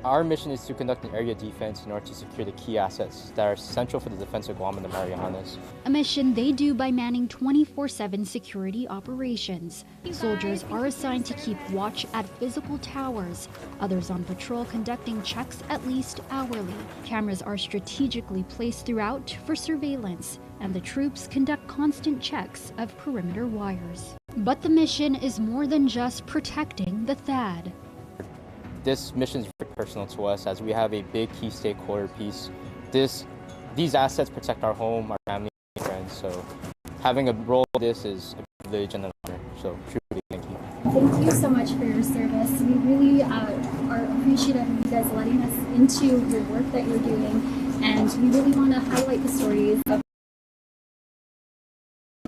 Our mission is to conduct an area defense in order to secure the key assets that are essential for the defense of Guam and the Marianas. A mission they do by manning 24/7 security operations. Soldiers are assigned to keep watch at physical towers, others on patrol conducting checks at least hourly. Cameras are strategically placed throughout for surveillance, and the troops conduct constant checks of perimeter wires. But the mission is more than just protecting the THAAD. This mission is very personal to us as we have a big key stakeholder piece. These assets protect our home, our family, and friends. So having a role in this is a privilege and an honor. So truly, thank you. Thank you so much for your service. We really are appreciative of you guys letting us into your work that you're doing, and we really want to highlight the stories of.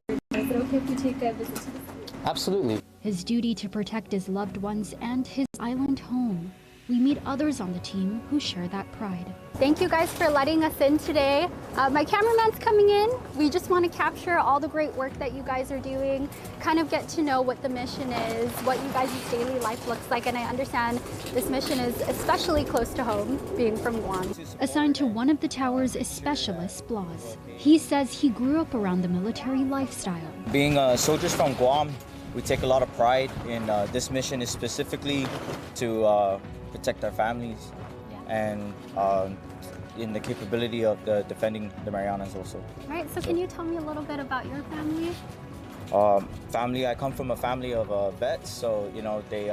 Is it okay if we take a visit to the site? Absolutely. His duty to protect his loved ones and his island home. We meet others on the team who share that pride. Thank you guys for letting us in today. My cameraman's coming in. We just want to capture all the great work that you guys are doing, kind of get to know what the mission is, what you guys' daily life looks like, and I understand this mission is especially close to home, being from Guam. Assigned to one of the towers is Specialist Blas. He says he grew up around the military lifestyle. Being soldiers from Guam, we take a lot of pride in this mission is specifically to protect our families and in the capability of defending the Marianas also. All right, so can you tell me a little bit about your family? Family, I come from a family of vets, so you know they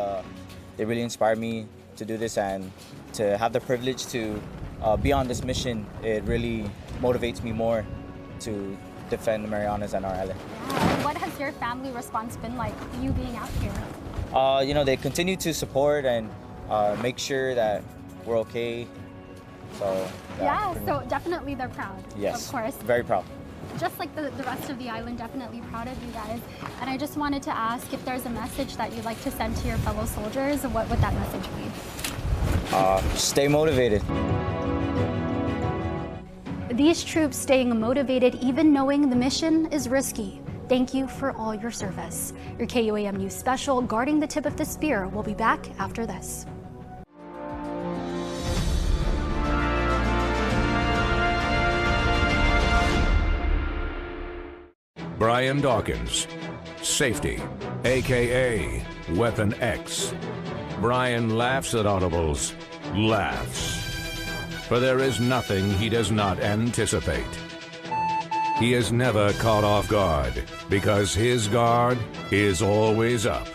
really inspire me to do this, and to have the privilege to be on this mission, it really motivates me more to defend the Marianas and our island. Yeah. What has your family response been like, you being out here? You know, they continue to support and make sure that we're okay. So yeah, so definitely they're proud. Yes, of course. Very proud. just like the rest of the island, definitely proud of you guys. And I just wanted to ask if there's a message that you'd like to send to your fellow soldiers, what would that message be? Stay motivated. These troops staying motivated even knowing the mission is risky. Thank you for all your service. Your KUAM News special, Guarding the Tip of the Spear, will be back after this. Brian Dawkins, safety, aka Weapon X. Brian laughs at audibles, laughs. For there is nothing he does not anticipate. He is never caught off guard because his guard is always up.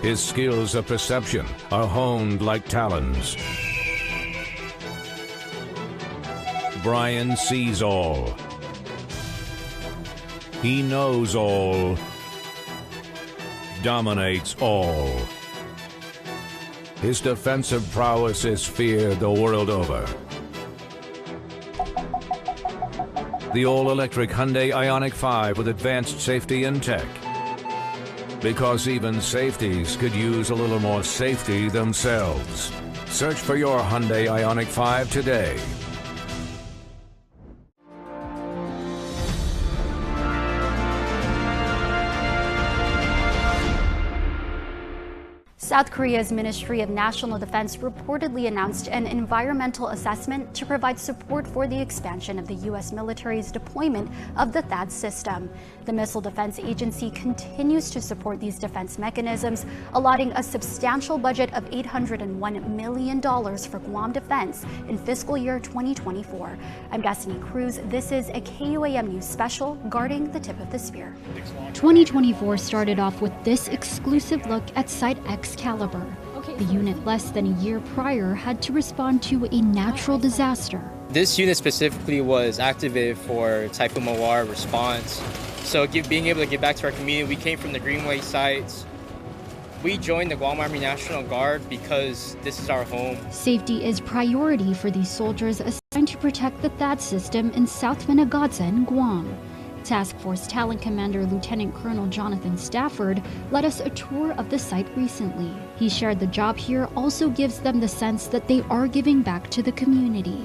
His skills of perception are honed like talons. Brian sees all. He knows all. Dominates all. His defensive prowess is feared the world over. The all-electric Hyundai Ioniq 5 with advanced safety and tech. Because even safeties could use a little more safety themselves. Search for your Hyundai Ioniq 5 today. South Korea's Ministry of National Defense reportedly announced an environmental assessment to provide support for the expansion of the U.S. military's deployment of the THAAD system. The Missile Defense Agency continues to support these defense mechanisms, allotting a substantial budget of $801 million for Guam defense in fiscal year 2024. I'm Destiny Cruz. This is a KUAM News special, Guarding the Tip of the Spear. 2024 started off with this exclusive look at Site Xcalibur. The unit less than a year prior had to respond to a natural disaster. This unit specifically was activated for Typhoon Mawar response. So being able to get back to our community, we came from the Greenway sites. We joined the Guam Army National Guard because this is our home. Safety is priority for these soldiers assigned to protect the THAAD system in South Managatzen, Guam. Task Force Talent Commander Lieutenant Colonel Jonathan Stafford led us a tour of the site recently. He shared the job here also gives them the sense that they are giving back to the community.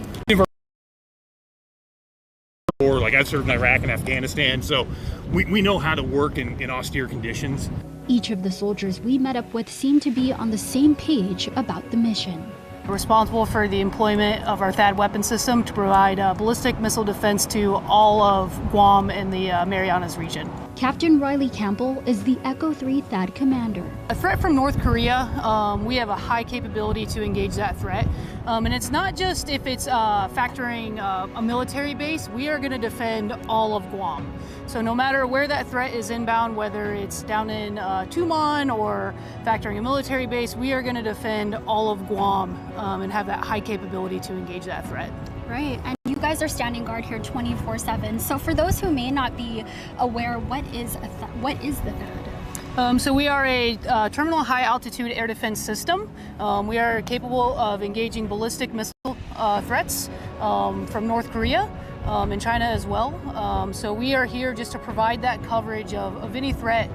Like I served in Iraq and Afghanistan, so we know how to work in austere conditions. Each of the soldiers we met up with seemed to be on the same page about the mission. We're responsible for the employment of our THAAD weapon system to provide ballistic missile defense to all of Guam and the Marianas region. Captain Riley Campbell is the Echo 3 THAAD commander. A threat from North Korea, we have a high capability to engage that threat. And it's not just if it's factoring a military base, we are going to defend all of Guam. So no matter where that threat is inbound, whether it's down in Tumon or factoring a military base, we are going to defend all of Guam and have that high capability to engage that threat. Right, and you guys are standing guard here 24/7. So for those who may not be aware, what is the THAAD? So we are a terminal high altitude air defense system. We are capable of engaging ballistic missile threats from North Korea and China as well. So we are here just to provide that coverage of any threat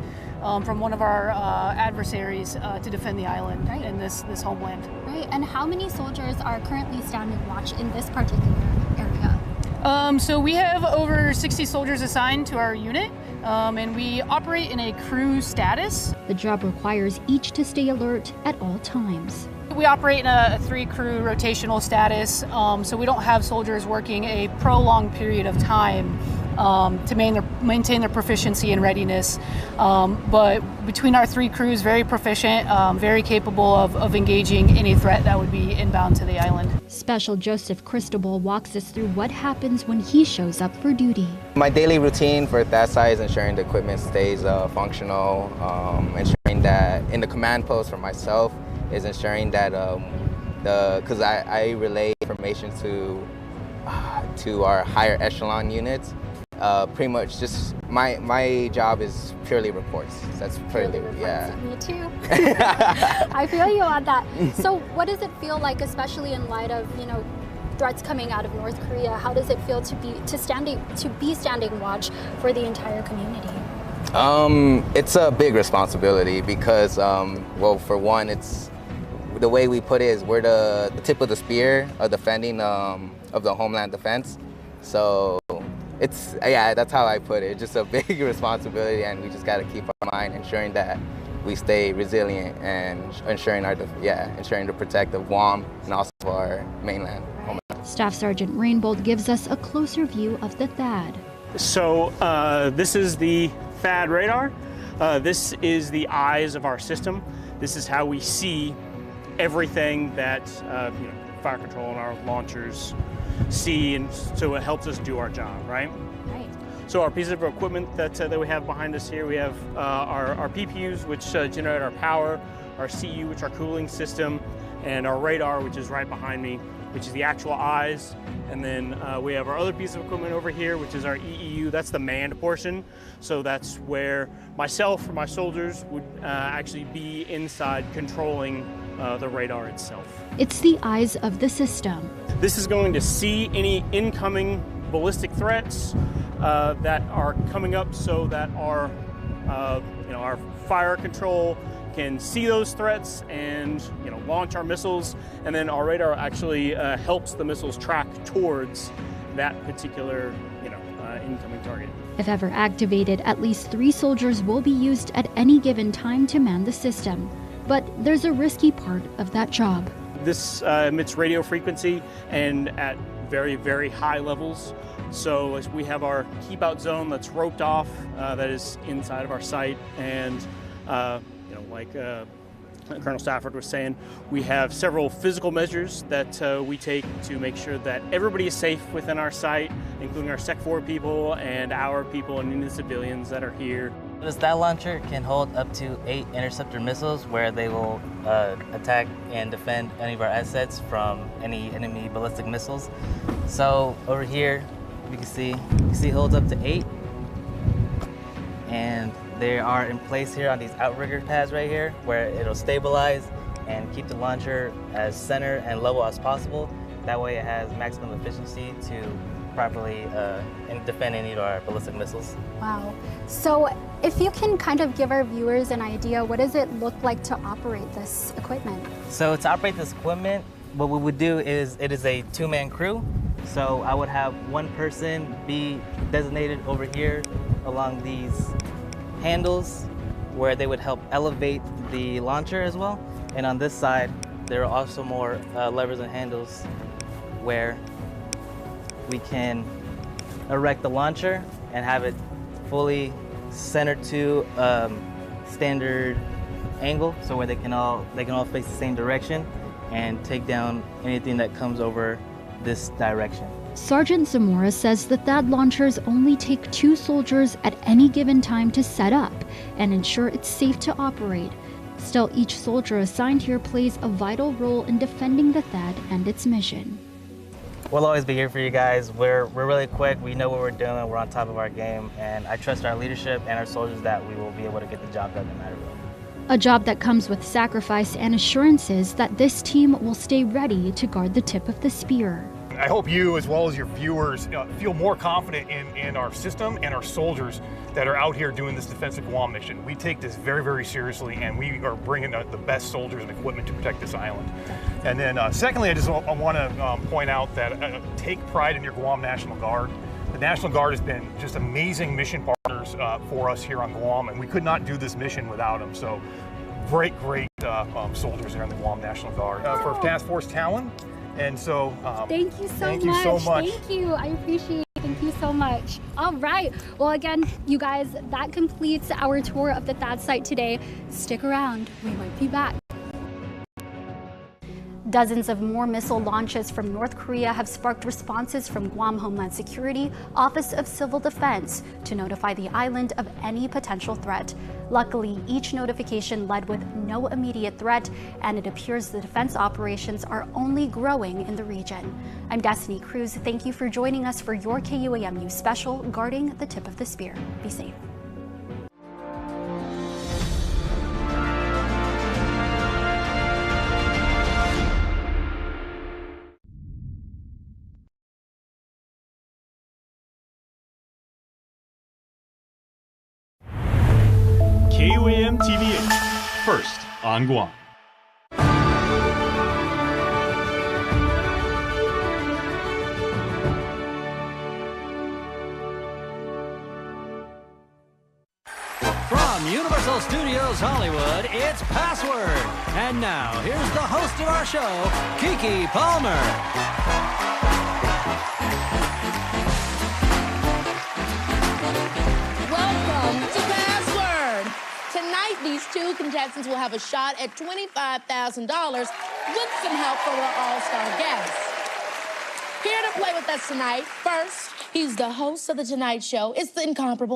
from one of our adversaries to defend the island in this homeland. Right, and how many soldiers are currently standing watch in this particular area? So we have over 60 soldiers assigned to our unit, and we operate in a crew status. The job requires each to stay alert at all times. We operate in a 3-crew rotational status, so we don't have soldiers working a prolonged period of time to maintain their proficiency and readiness. But between our 3 crews, very proficient, very capable of engaging any threat that would be inbound to the island. Special Joseph Cristobal walks us through what happens when he shows up for duty. My daily routine for that side is ensuring the equipment stays functional, ensuring that in the command post for myself is ensuring that because I relay information to our higher echelon units. Pretty much just my job is purely reports. That's purely yeah. Me too. I feel you on that. So what does it feel like, especially in light of, threats coming out of North Korea. How does it feel to be standing watch for the entire community? It's a big responsibility because, well, for one, it's the way we put it is we're the tip of the spear of defending of the homeland defense. So it's, yeah, that's how I put it. It's just a big responsibility, and we just got to keep our mind ensuring that we stay resilient and ensuring to protect the Guam and also our mainland homeland. Staff Sergeant Rainbold gives us a closer view of the THAAD. So this is the THAAD radar. This is the eyes of our system. This is how we see everything that fire control and our launchers see, and so it helps us do our job, right? Right. So our pieces of equipment that we have behind us here, we have our PPUs, which generate our power, our CU, which is our cooling system, and our radar, which is right behind me, which is the actual eyes. And then we have our other piece of equipment over here, which is our EEU. That's the manned portion. So that's where myself or my soldiers would actually be inside controlling the radar itself. It's the eyes of the system. This is going to see any incoming ballistic threats that are coming up, so that our fire control can see those threats and launch our missiles, and then our radar actually helps the missiles track towards that particular incoming target. If ever activated, at least 3 soldiers will be used at any given time to man the system. But there's a risky part of that job. This emits radio frequency and at very, very high levels. So we have our keep out zone that's roped off, that is inside of our site, and like Colonel Stafford was saying, we have several physical measures that we take to make sure that everybody is safe within our site, including our Sec 4 people and our people and any civilians that are here. The THAAD launcher can hold up to 8 interceptor missiles, where they will attack and defend any of our assets from any enemy ballistic missiles. So over here, you can see it holds up to 8. And they are in place here on these outrigger pads right here, where it'll stabilize and keep the launcher as center and level as possible. That way it has maximum efficiency to properly defend any of our ballistic missiles. Wow. So if you can kind of give our viewers an idea, what does it look like to operate this equipment? So to operate this equipment, what we would do is, it is a 2-man crew. So I would have one person be designated over here along these handles, where they would help elevate the launcher as well. And on this side, there are also more levers and handles where we can erect the launcher and have it fully centered to standard angle, so where they can all face the same direction and take down anything that comes over this direction. Sergeant Zamora says the THAAD launchers only take 2 soldiers at any given time to set up and ensure it's safe to operate. Still, each soldier assigned here plays a vital role in defending the THAAD and its mission. We'll always be here for you guys. We're really quick. We know what we're doing. We're on top of our game, and I trust our leadership and our soldiers that we will be able to get the job done no matter what. A job that comes with sacrifice and assurances that this team will stay ready to guard the tip of the spear. I hope you, as well as your viewers, feel more confident in our system and our soldiers that are out here doing this defensive Guam mission. We take this very, very seriously, and we are bringing the best soldiers and equipment to protect this island. And then secondly, I want to point out that take pride in your Guam National Guard. The National Guard has been just amazing mission partners for us here on Guam, and we could not do this mission without them. So great soldiers there in the Guam National Guard. For Task Force Talon. And so, thank you so much. Thank you. I appreciate it. Thank you so much. All right. Well, again, you guys, that completes our tour of the THAAD site today. Stick around. We might be back. Dozens of more missile launches from North Korea have sparked responses from Guam Homeland Security, Office of Civil Defense, to notify the island of any potential threat. Luckily, each notification led with no immediate threat, and it appears the defense operations are only growing in the region. I'm Destiny Cruz. Thank you for joining us for your KUAM News Special, Guarding the Tip of the Spear. Be safe. KUAM TV8, first on Guam. From Universal Studios Hollywood, it's Password. And now, here's the host of our show, Kiki Palmer. Welcome to Password. Tonight, these two contestants will have a shot at $25,000 with some help from our all-star guests. Here to play with us tonight, first, he's the host of The Tonight Show. It's the incomparable